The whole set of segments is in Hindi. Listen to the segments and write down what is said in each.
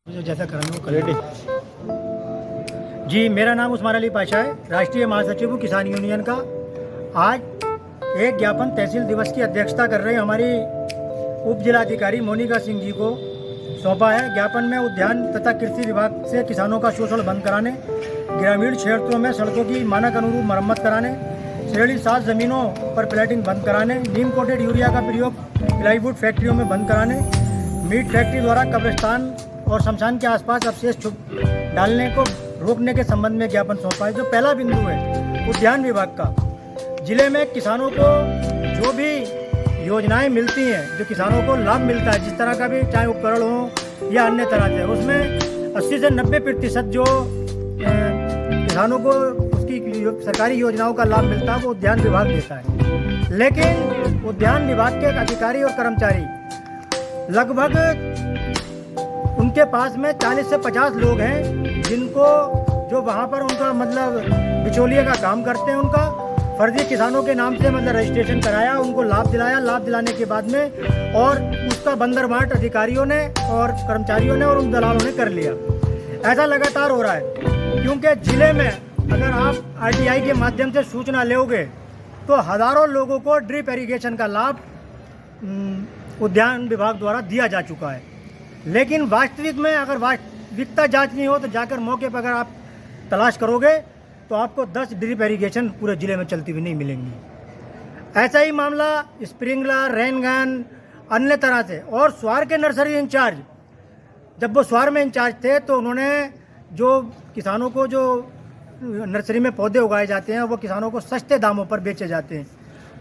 जैसा कराना हो रेडी। जी, मेरा नाम उस्मान अली पाशा है, राष्ट्रीय महासचिव हूँ किसान यूनियन का। आज एक ज्ञापन तहसील दिवस की अध्यक्षता कर रहे हमारी उप जिलाधिकारी मोनिका सिंह जी को सौंपा है। ज्ञापन में उद्यान तथा कृषि विभाग से किसानों का शोषण बंद कराने, ग्रामीण क्षेत्रों में सड़कों की मानक अनुरूप मरम्मत कराने, श्रेणी 7 जमीनों पर प्लेटिंग बंद कराने, नीम कोटेड यूरिया का प्रयोग प्लाईवुड फैक्ट्रियों में बंद कराने, मीट फैक्ट्री द्वारा कब्रिस्तान और शमशान के आसपास अवशेष डालने को रोकने के संबंध में ज्ञापन सौंपा है। जो पहला बिंदु है उद्यान विभाग का, जिले में किसानों को जो भी योजनाएं मिलती हैं, जो किसानों को लाभ मिलता है, जिस तरह का भी, चाहे उपकरण हो या अन्य तरह से, उसमें 80 से 90% जो किसानों को उसकी सरकारी योजनाओं का लाभ मिलता है वो उद्यान विभाग देता है। लेकिन उद्यान विभाग के अधिकारी और कर्मचारी लगभग उनके पास में 40 से 50 लोग हैं जिनको जो वहाँ पर उनका मतलब बिचौलिए का काम करते हैं। उनका फर्जी किसानों के नाम से मतलब रजिस्ट्रेशन कराया, उनको लाभ दिलाया, लाभ दिलाने के बाद में और उसका बंदरबाट अधिकारियों ने और कर्मचारियों ने और उन दलालों ने कर लिया। ऐसा लगातार हो रहा है, क्योंकि जिले में अगर आप आरटीआई के माध्यम से सूचना लोगे तो हज़ारों लोगों को ड्रिप इरिगेशन का लाभ उद्यान विभाग द्वारा दिया जा चुका है। लेकिन वास्तविक में अगर वास्तविकता जांच नहीं हो तो जाकर मौके पर अगर आप तलाश करोगे तो आपको 10 ड्रिप इरिगेशन पूरे ज़िले में चलती हुई नहीं मिलेंगी। ऐसा ही मामला स्प्रिंकलर, रेन गन, अन्य तरह से। और स्वार के नर्सरी इंचार्ज, जब वो स्वार में इंचार्ज थे तो उन्होंने जो किसानों को जो नर्सरी में पौधे उगाए जाते हैं वो किसानों को सस्ते दामों पर बेचे जाते हैं,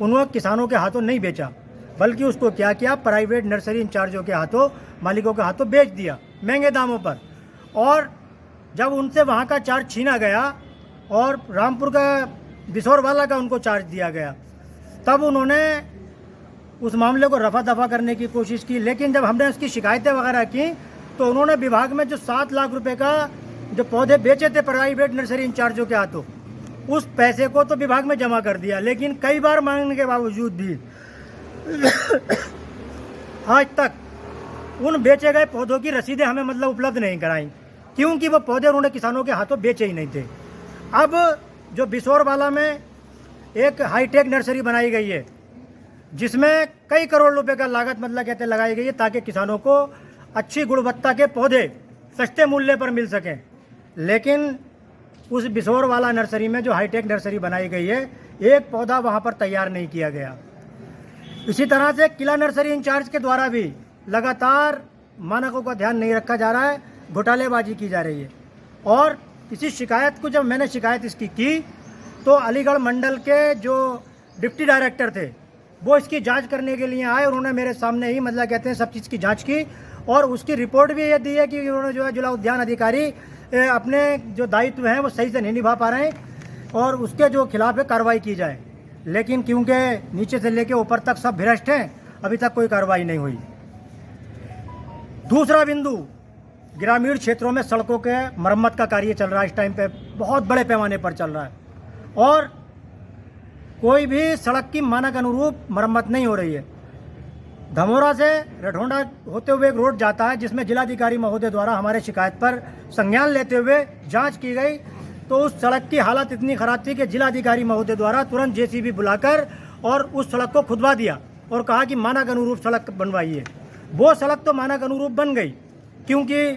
उन्होंने किसानों के हाथों नहीं बेचा, बल्कि उसको क्या किया, प्राइवेट नर्सरी इंचार्जों के हाथों, मालिकों के हाथों बेच दिया महंगे दामों पर। और जब उनसे वहाँ का चार्ज छीना गया और रामपुर का बिसौर वाला का उनको चार्ज दिया गया, तब उन्होंने उस मामले को रफा दफा करने की कोशिश की। लेकिन जब हमने उसकी शिकायतें वगैरह की तो उन्होंने विभाग में जो 7 लाख रुपए का जो पौधे बेचे थे प्राइवेट नर्सरी इंचार्जों के हाथों, उस पैसे को तो विभाग में जमा कर दिया। लेकिन कई बार मांगने के बावजूद भी आज तक उन बेचे गए पौधों की रसीदें हमें मतलब उपलब्ध नहीं कराई, क्योंकि वो पौधे उन्होंने किसानों के हाथों बेचे ही नहीं थे। अब जो बिसौर वाला में एक हाईटेक नर्सरी बनाई गई है जिसमें कई करोड़ रुपए का लागत मतलब कहते लगाई गई है ताकि किसानों को अच्छी गुणवत्ता के पौधे सस्ते मूल्य पर मिल सकें। लेकिन उस बिसौर वाला नर्सरी में जो हाईटेक नर्सरी बनाई गई है, एक पौधा वहाँ पर तैयार नहीं किया गया। इसी तरह से किला नर्सरी इंचार्ज के द्वारा भी लगातार मानकों का ध्यान नहीं रखा जा रहा है, घोटालेबाजी की जा रही है। और इसी शिकायत को जब मैंने शिकायत इसकी की तो अलीगढ़ मंडल के जो डिप्टी डायरेक्टर थे वो इसकी जांच करने के लिए आए। उन्होंने मेरे सामने ही मतलब कहते हैं सब चीज़ की जांच की और उसकी रिपोर्ट भी ये दी है कि उन्होंने जो है जिला उद्यान अधिकारी अपने जो दायित्व हैं वो सही से नहीं निभा पा रहे हैं और उसके जो खिलाफ है कार्रवाई की जाए। लेकिन क्योंकि नीचे से लेके ऊपर तक सब भ्रष्ट हैं, अभी तक कोई कार्रवाई नहीं हुई। दूसरा बिंदु, ग्रामीण क्षेत्रों में सड़कों के मरम्मत का कार्य चल रहा है, इस टाइम पे बहुत बड़े पैमाने पर चल रहा है और कोई भी सड़क की मानक अनुरूप मरम्मत नहीं हो रही है। धमोरा से रठोंडा होते हुए एक रोड जाता है जिसमें जिलाधिकारी महोदय द्वारा हमारे शिकायत पर संज्ञान लेते हुए जांच की गई तो उस सड़क की हालत इतनी खराब थी कि जिलाधिकारी महोदय द्वारा तुरंत जेसीबी बुलाकर और उस सड़क को खुदवा दिया और कहा कि मानक अनुरूप सड़क बनवाइए। वो सड़क तो मानक अनुरूप बन गई, क्योंकि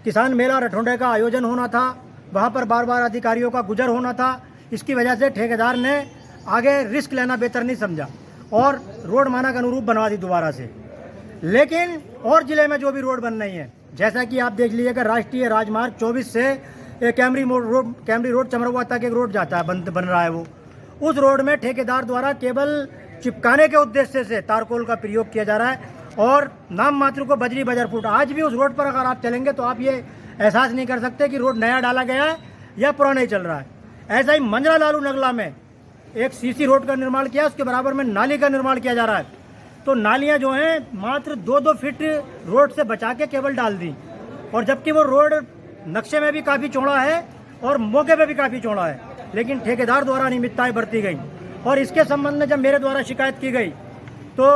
किसान मेला रठोंडे का आयोजन होना था, वहाँ पर बार बार अधिकारियों का गुजर होना था। इसकी वजह से ठेकेदार ने आगे रिस्क लेना बेहतर नहीं समझा और रोड मानक अनुरूप बनवा दी दोबारा से। लेकिन और ज़िले में जो भी रोड बन रही हैं, जैसा कि आप देख लीजिएगा राष्ट्रीय राजमार्ग 24 से कैमरी रोड चमरवा तक एक रोड जाता है, बन रहा है वो। उस रोड में ठेकेदार द्वारा केवल चिपकाने के उद्देश्य से तारकोल का प्रयोग किया जा रहा है और नाम मात्र को बजरी बजर फुट। आज भी उस रोड पर अगर आप चलेंगे तो आप ये एहसास नहीं कर सकते कि रोड नया डाला गया है या पुराना ही चल रहा है। ऐसा ही मंजरा लालू नगला में एक सीसी रोड का निर्माण किया, उसके बराबर में नाली का निर्माण किया जा रहा है। तो नालियां जो हैं मात्र 2-2 फीट रोड से बचा के केवल डाल दी, और जबकि वो रोड नक्शे में भी काफ़ी चौड़ा है और मौके पे भी काफ़ी चौड़ा है, लेकिन ठेकेदार द्वारा अनियमितताएं बरती गई। और इसके संबंध में जब मेरे द्वारा शिकायत की गई तो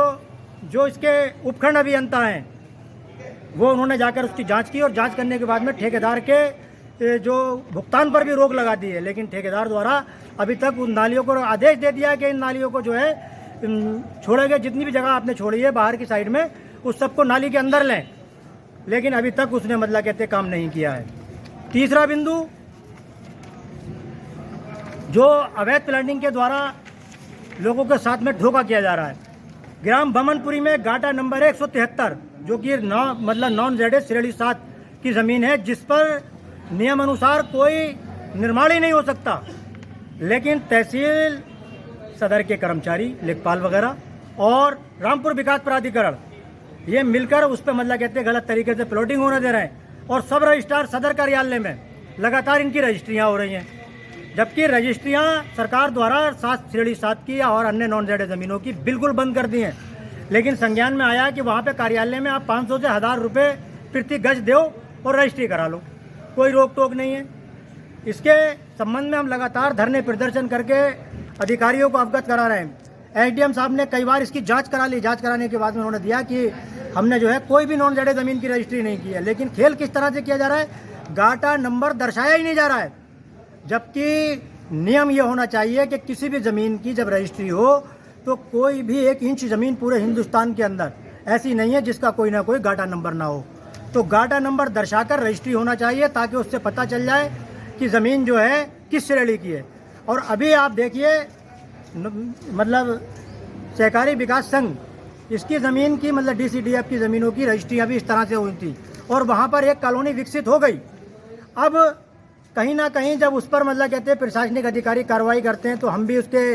जो इसके उपखंड अभियंता हैं वो उन्होंने जाकर उसकी जांच की और जांच करने के बाद में ठेकेदार के जो भुगतान पर भी रोक लगा दी है। लेकिन ठेकेदार द्वारा अभी तक उन नालियों को आदेश दे दिया है कि इन नालियों को जो है छोड़े गए, जितनी भी जगह आपने छोड़ी है बाहर की साइड में, उस सबको नाली के अंदर लें। लेकिन अभी तक उसने मतलब कहते काम नहीं किया है। तीसरा बिंदु, जो अवैध प्लानिंग के द्वारा लोगों के साथ में धोखा किया जा रहा है। ग्राम बमनपुरी में गाटा नंबर 173 जो कि नॉन जेड श्रेणी 7 की ज़मीन है, जिस पर नियम अनुसार कोई निर्माण ही नहीं हो सकता, लेकिन तहसील सदर के कर्मचारी, लेखपाल वगैरह और रामपुर विकास प्राधिकरण ये मिलकर उस पर मतलब कहते हैं गलत तरीके से प्लॉटिंग होने दे रहे हैं। और सब रजिस्ट्रार सदर कार्यालय में लगातार इनकी रजिस्ट्रियाँ हो रही हैं, जबकि रजिस्ट्रियाँ सरकार द्वारा 7 श्रेणी 7 की और अन्य नॉन जेड ज़मीनों की बिल्कुल बंद कर दी हैं। लेकिन संज्ञान में आया कि वहाँ पे कार्यालय में आप 500 से 1000 रुपये प्रति गज दो और रजिस्ट्री करा लो, कोई रोक टोक नहीं है। इसके संबंध में हम लगातार धरने प्रदर्शन करके अधिकारियों को अवगत करा रहे हैं। एसडीएम साहब ने कई बार इसकी जांच करा ली। जांच कराने के बाद में उन्होंने दिया कि हमने जो है कोई भी नॉन जेड ज़मीन की रजिस्ट्री नहीं की है। लेकिन खेल किस तरह से किया जा रहा है, गाटा नंबर दर्शाया ही नहीं जा रहा है, जबकि नियम ये होना चाहिए कि किसी भी ज़मीन की जब रजिस्ट्री हो तो कोई भी 1 इंच ज़मीन पूरे हिंदुस्तान के अंदर ऐसी नहीं है जिसका कोई ना कोई गाटा नंबर ना हो। तो गाटा नंबर दर्शाकर रजिस्ट्री होना चाहिए ताकि उससे पता चल जाए कि ज़मीन जो है किस श्रेणी की है। और अभी आप देखिए मतलब सहकारी विकास संघ, इसकी ज़मीन की मतलब DCDF की ज़मीनों की रजिस्ट्री अभी इस तरह से हुई थी और वहाँ पर एक कॉलोनी विकसित हो गई। अब कहीं ना कहीं जब उस पर मतलब कहते हैं प्रशासनिक अधिकारी कार्रवाई करते हैं तो हम भी उसके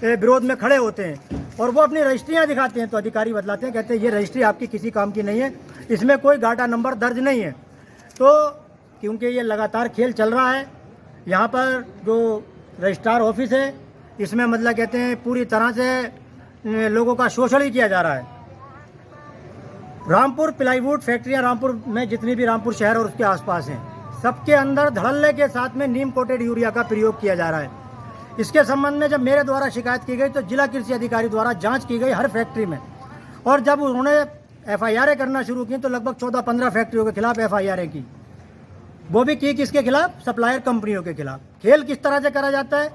विरोध में खड़े होते हैं और वो अपनी रजिस्ट्रियाँ दिखाते हैं तो अधिकारी बतलाते हैं, कहते हैं ये रजिस्ट्री आपकी किसी काम की नहीं है, इसमें कोई गाटा नंबर दर्ज नहीं है। तो क्योंकि ये लगातार खेल चल रहा है, यहाँ पर जो रजिस्ट्रार ऑफिस है इसमें मतलब कहते हैं पूरी तरह से लोगों का शोषण ही किया जा रहा है। रामपुर प्लाईवुड फैक्ट्रियाँ रामपुर में जितनी भी रामपुर शहर और उसके आसपास हैं, सबके अंदर धड़ल्ले के साथ में नीम कोटेड यूरिया का प्रयोग किया जा रहा है। इसके संबंध में जब मेरे द्वारा शिकायत की गई तो जिला कृषि अधिकारी द्वारा जांच की गई हर फैक्ट्री में, और जब उन्होंने FIR करना शुरू की तो लगभग 14-15 फैक्ट्रियों के खिलाफ FIR की। वो भी की किसके खिलाफ, सप्लायर कंपनियों के खिलाफ। खेल किस तरह से करा जाता है,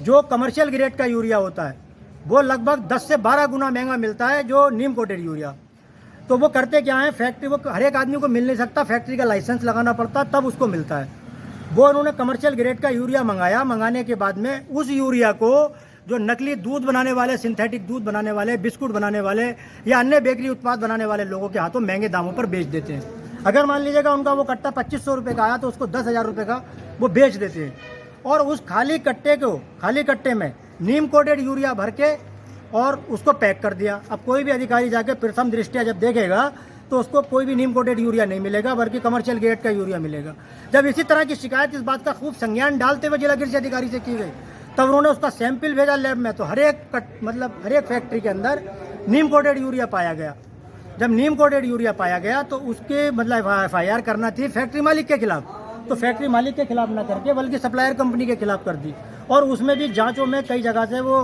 जो कमर्शियल ग्रेड का यूरिया होता है वो लगभग 10 से 12 गुना महंगा मिलता है जो नीम कोटेड यूरिया। तो वो करते क्या है, फैक्ट्री वो हर एक आदमी को मिल नहीं सकता, फैक्ट्री का लाइसेंस लगाना पड़ता तब उसको मिलता है। वो उन्होंने कमर्शियल ग्रेड का यूरिया मंगाया, मंगाने के बाद में उस यूरिया को जो नकली दूध बनाने वाले, सिंथेटिक दूध बनाने वाले, बिस्कुट बनाने वाले या अन्य बेकरी उत्पाद बनाने वाले लोगों के हाथों महंगे दामों पर बेच देते हैं। अगर मान लीजिएगा उनका वो कट्टा 2500 रुपये का आया तो उसको 10,000 रुपये का वो बेच देते हैं, और उस खाली कट्टे में नीम कोटेड यूरिया भर के और उसको पैक कर दिया। अब कोई भी अधिकारी जाके प्रथम दृष्टया जब देखेगा तो उसको कोई भी नीम कोटेड यूरिया नहीं मिलेगा, बल्कि कमर्शियल ग्रेड का यूरिया मिलेगा। जब इसी तरह की शिकायत इस बात का खूब संज्ञान डालते हुए जिला कृषि अधिकारी से की गई, तब उन्होंने उसका सैंपल भेजा लैब में, तो हर एक फैक्ट्री के अंदर नीम कोटेड यूरिया पाया गया। जब नीम कोटेड यूरिया पाया गया तो उसके मतलब FIR करना थी फैक्ट्री मालिक के खिलाफ, तो फैक्ट्री मालिक के खिलाफ न करके बल्कि सप्लायर कंपनी के खिलाफ कर दी। और उसमें भी जांचों में कई जगह से वो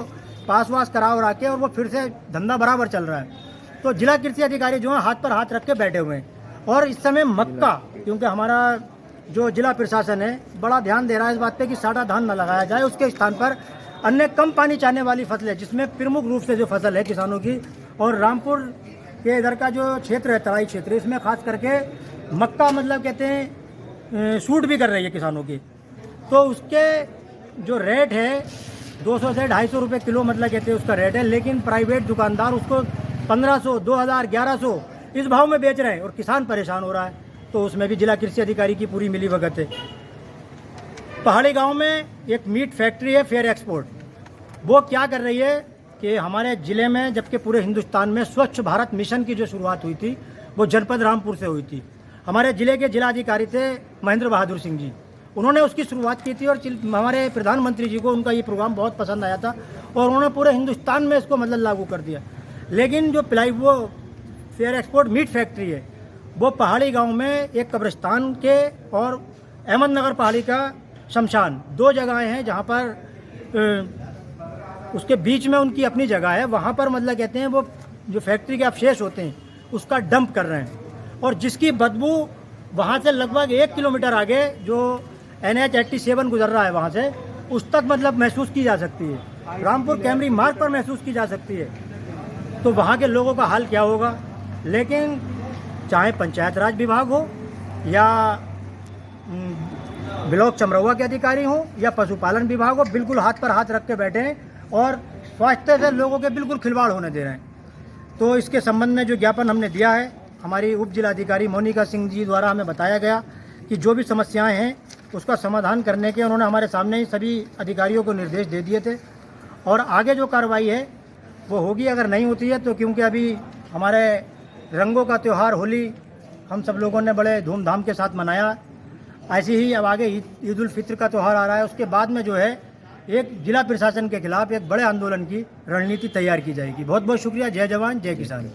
पास वास करा के और वो फिर से धंधा बराबर चल रहा है। तो जिला कृषि अधिकारी जो है हाथ पर हाथ रख के बैठे हुए हैं। और इस समय मक्का, क्योंकि हमारा जो जिला प्रशासन है बड़ा ध्यान दे रहा है इस बात पे कि साड़ा धान न लगाया जाए, उसके स्थान पर अन्य कम पानी चाहने वाली फसलें, जिसमें प्रमुख रूप से जो फसल है किसानों की, और रामपुर के इधर का जो क्षेत्र है तराई क्षेत्र, इसमें खास करके मक्का मतलब कहते हैं सूट भी कर रही है किसानों की। तो उसके जो रेट है 200 से 250 रुपये किलो मतलब कहते हैं उसका रेट है, लेकिन प्राइवेट दुकानदार उसको 1500, 2000, 1100 इस भाव में बेच रहे हैं और किसान परेशान हो रहा है। तो उसमें भी जिला कृषि अधिकारी की पूरी मिली भगत है। पहाड़ी गांव में एक मीट फैक्ट्री है फेयर एक्सपोर्ट, वो क्या कर रही है कि हमारे ज़िले में, जबकि पूरे हिंदुस्तान में स्वच्छ भारत मिशन की जो शुरुआत हुई थी वो जनपद रामपुर से हुई थी। हमारे ज़िले के जिलाधिकारी थे महेंद्र बहादुर सिंह जी, उन्होंने उसकी शुरुआत की थी और हमारे प्रधानमंत्री जी को उनका ये प्रोग्राम बहुत पसंद आया था और उन्होंने पूरे हिंदुस्तान में इसको मतलब लागू कर दिया। लेकिन जो वो फेयर एक्सपोर्ट मीट फैक्ट्री है वो पहाड़ी गांव में एक कब्रिस्तान के और अहमदनगर पहाड़ी का शमशान, 2 जगहें हैं जहां पर उसके बीच में उनकी अपनी जगह है, वहां पर मतलब कहते हैं वो जो फैक्ट्री के अवशेष होते हैं उसका डंप कर रहे हैं। और जिसकी बदबू वहाँ से लगभग 1 किलोमीटर आगे जो NH 87 गुजर रहा है वहाँ से, उस तक मतलब महसूस की जा सकती है, रामपुर कैमरी मार्ग पर महसूस की जा सकती है। तो वहाँ के लोगों का हाल क्या होगा। लेकिन चाहे पंचायत राज विभाग हो या ब्लॉक चमरौआ के अधिकारी हों या पशुपालन विभाग हो, बिल्कुल हाथ पर हाथ रख के बैठे हैं और स्वास्थ्य से लोगों के बिल्कुल खिलवाड़ होने दे रहे हैं। तो इसके संबंध में जो ज्ञापन हमने दिया है, हमारी उप जिलाधिकारी मोनिका सिंह जी द्वारा हमें बताया गया कि जो भी समस्याएं हैं उसका समाधान करने के उन्होंने हमारे सामने ही सभी अधिकारियों को निर्देश दे दिए थे और आगे जो कार्रवाई है वो होगी। अगर नहीं होती है तो क्योंकि अभी हमारे रंगों का त्यौहार होली हम सब लोगों ने बड़े धूमधाम के साथ मनाया, ऐसे ही अब आगे ईद उल फित्र का त्यौहार आ रहा है, उसके बाद में जो है एक जिला प्रशासन के खिलाफ एक बड़े आंदोलन की रणनीति तैयार की जाएगी। बहुत बहुत शुक्रिया। जय जवान जय किसान।